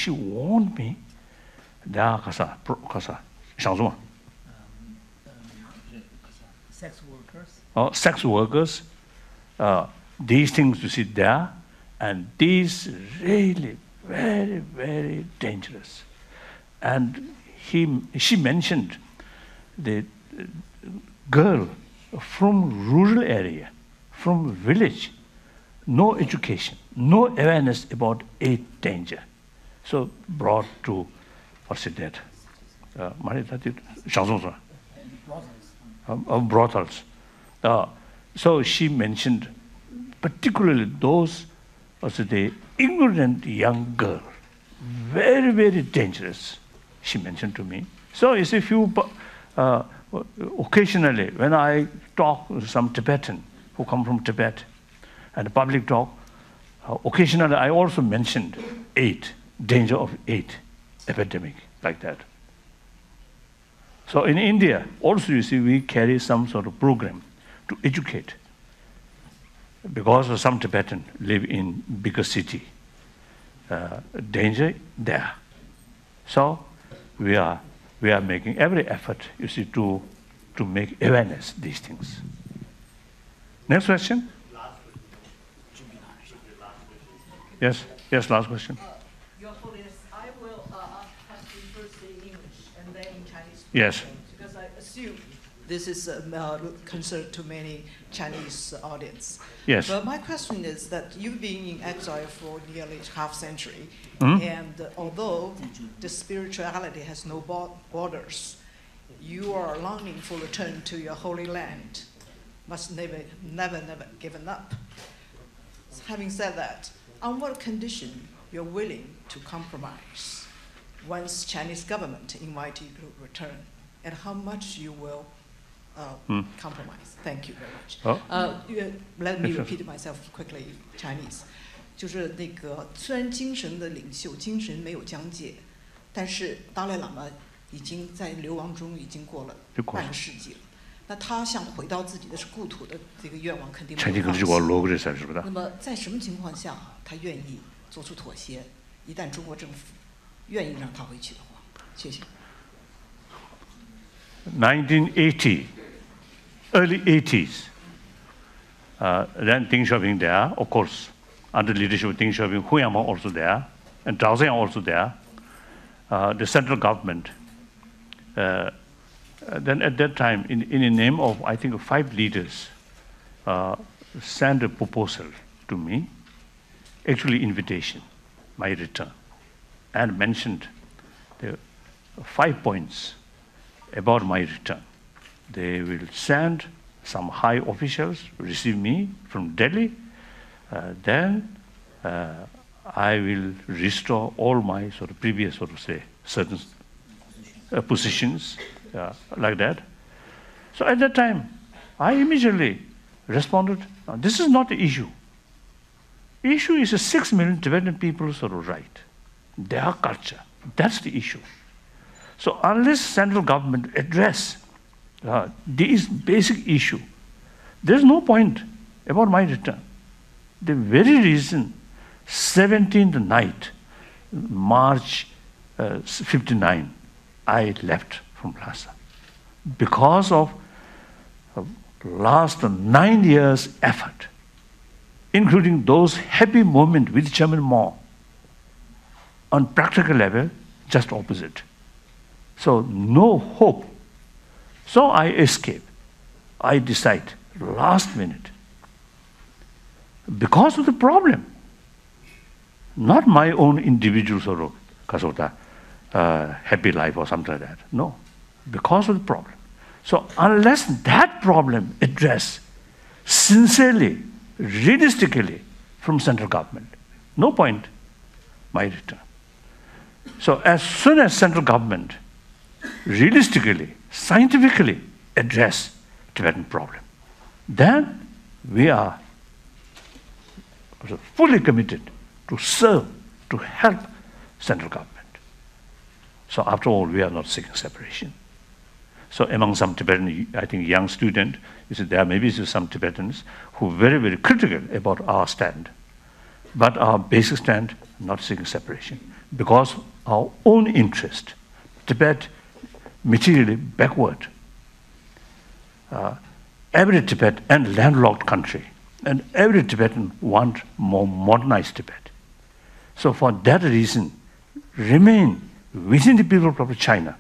she warned me. There, sex workers. Oh, sex workers. These things you see there, and these really very, very dangerous. And she mentioned the girl from rural area, from village, no education, no awareness about AIDS danger. So brought to, what's it that? Brothels. So she mentioned particularly those, also the ignorant young girl, very, very dangerous, she mentioned to me. So it's a few, occasionally when I talk with some Tibetan who come from Tibet and public talk, occasionally I also mentioned AIDS, danger of AIDS epidemic, like that. So in India, also you see, we carry some sort of program to educate, because some Tibetan live in bigger city, danger there. So we are making every effort, you see, to make awareness these things. Next question. Yes, last question. Your Holiness, I will have to first say English and then in Chinese. Yes. Because I assume this is a concern to many Chinese audience. Yes. But my question is that you've been in exile for nearly half century, and although the spirituality has no borders, you are longing for return to your holy land, must never given up. Having said that, on what condition you're willing to compromise once Chinese government invite you to return, and how much you will compromise? Thank you very much. Let me repeat myself quickly, Chinese. 就是那个，虽然精神的领袖精神没有疆界，但是达赖喇嘛已经在流亡中已经过了半个世纪了。那他想回到自己的故土的这个愿望肯定没有放弃。那么在什么情况下他愿意做出妥协？一旦中国政府愿意让他回去的话，谢谢。1980, early 80s, then Deng Xiaoping there, of course, under the leadership of Deng Xiaoping, Hu Yangmao also there, and Zhao Ziyang also there. The central government. Then at that time, in the name of, I think, 5 leaders, sent a proposal to me, actually invitation, my return, and mentioned the 5 points about my return. They will send some high officials, receive me from Delhi, then I will restore all my sort of previous, sort of say, certain positions, like that. So at that time, I immediately responded, this is not the issue. Issue is a 6 million Tibetan people's sort of right, their culture. That's the issue. So unless central government address this basic issue, there's no point about my return. The very reason, 17th night, March 59, I left from Lhasa, because of last 9 years' effort, including those happy moments with Chairman Mao. On practical level, just opposite. So no hope. So I escape. I decide last minute, because of the problem, not my own individual sort of kasota, happy life or something like that. No, because of the problem. So unless that problem addressed sincerely, realistically from central government, no point my return. So as soon as central government realistically, scientifically address Tibetan problem, then we are fully committed to serve, to help central government. So after all, we are not seeking separation. So among some Tibetan, I think, young students, you see, there may be some Tibetans who are very, very critical about our stand. But our basic stand, not seeking separation. because our own interest. Tibet, materially backward. Every Tibet and landlocked country, and every Tibetan want more modernized Tibet. So for that reason, remain within the People's Republic of China.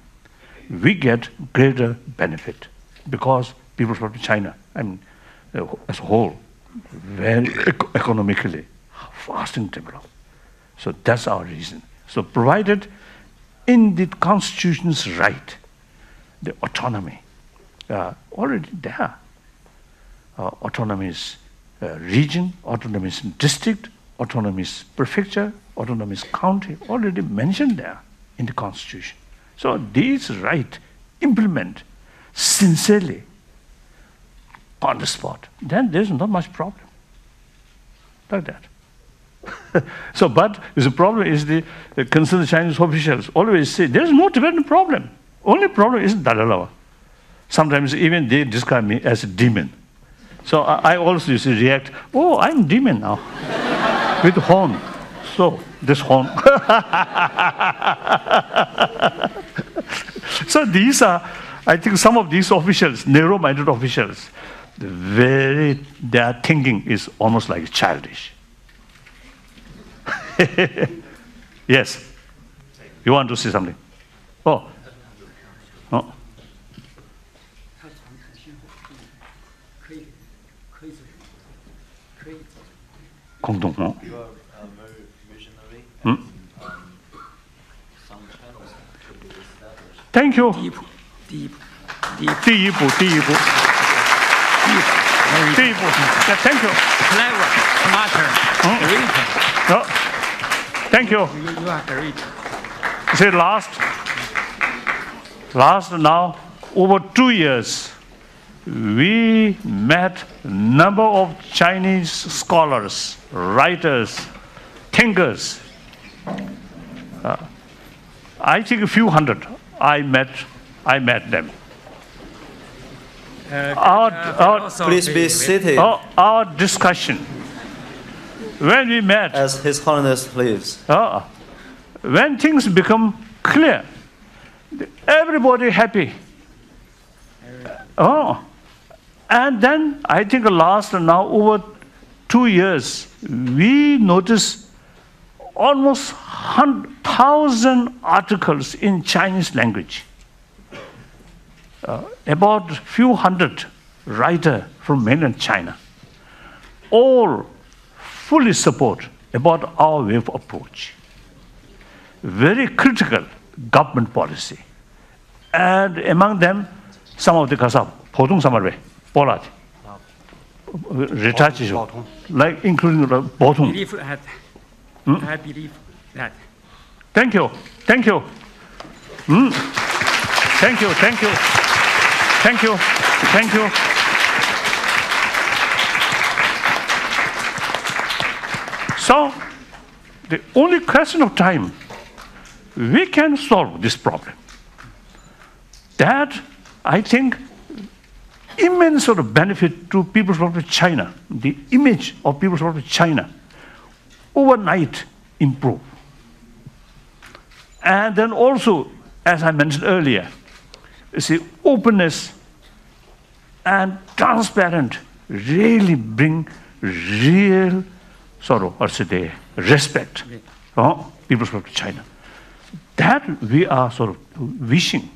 We get greater benefit because People's Republic of China, I mean, as a whole, very economically fast and developed. So that's our reason. So provided in the Constitution's right, the autonomy, already there. Autonomous region, autonomous district, autonomous prefecture, autonomous county, already mentioned there in the Constitution. So these rights implement sincerely on the spot. Then there's not much problem. Like that. So, but the problem is the concerned Chinese officials always say there's no Tibetan problem. Only problem is Dalai Lama. Sometimes even they describe me as a demon. So I also used to react, oh, I'm demon now, with horn. So, this horn. So these are, I think some of these officials, narrow-minded officials, their thinking is almost like childish. Yes? You want to say something? Oh. Oh. You are very visionary, and some channels should be established. Thank you. 第一步 Yeah, thank you. clever, smarter, greater. No. Thank you. You are great. See, last now, over 2 years, we met a number of Chinese scholars, writers, thinkers. I think a few hundred. I met them. Please be seated Our discussion, when we met, as His Holiness leaves. when things become clear, everybody happy. And then I think last now over 2 years, we noticed almost 1,000 articles in Chinese language. About a few hundred writers from mainland China. All fully support about our way of approach. Very critical government policy. And among them, some of the Kasab, Podung Samarwe, Polat, Retachi, like including Bodung. I believe that. Thank you. Thank you. Thank you. Thank you. Thank you. Thank you. So, the only question of time, we can solve this problem. That, I think, immense sort of benefit to People's Republic of China, the image of People's Republic of China, overnight improve. And then also, as I mentioned earlier, you see, openness and transparent really bring real sort of, or say, the respect for People's Republic of China. That we are sort of wishing.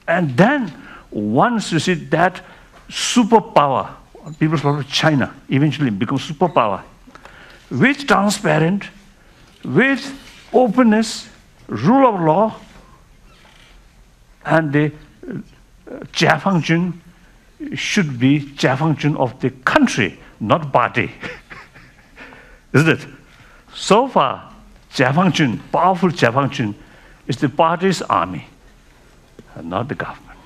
And then once you see that superpower, People's Republic of China eventually becomes superpower, with transparent, with openness, rule of law, and the Jia function should be Jia function of the country, not party. Isn't it? So far, Jia function, powerful Jia function, is the party's army, and not the government.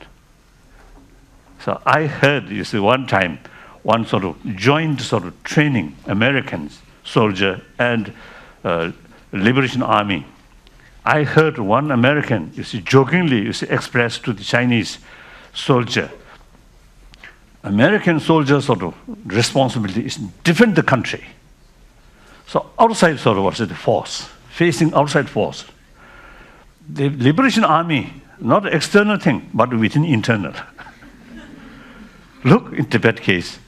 So I heard, you see, one time, one sort of joint sort of training, Americans, soldier and Liberation Army. I heard one American, you see, jokingly, you see, express to the Chinese soldier, American soldier sort of responsibility is defend the country. So outside sort of what's the force, facing outside force, the Liberation Army, not an external thing, but within internal. Look in Tibet case,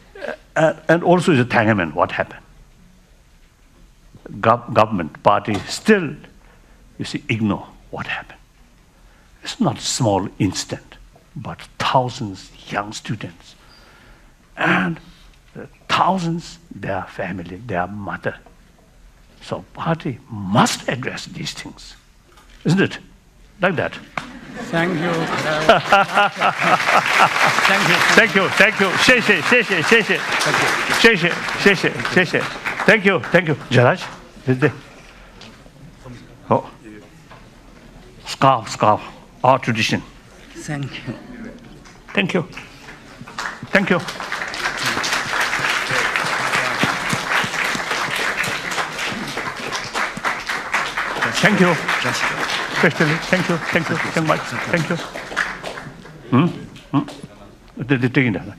and also the Tiananmen, what happened? Government party still, you see, ignore what happened. It's not a small incident, but thousands young students, and thousands their family, their mother. So party must address these things, isn't it? Like that. Thank you. Thank you. Thank you. 谢谢。Thank you. Jaraj, oh, scarf, our tradition. Thank you. Thank you. Especially, thank you so much. Thank you. They're taking that.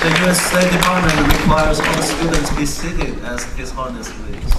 The U.S. State Department requires all students be seated as His Holiness leads.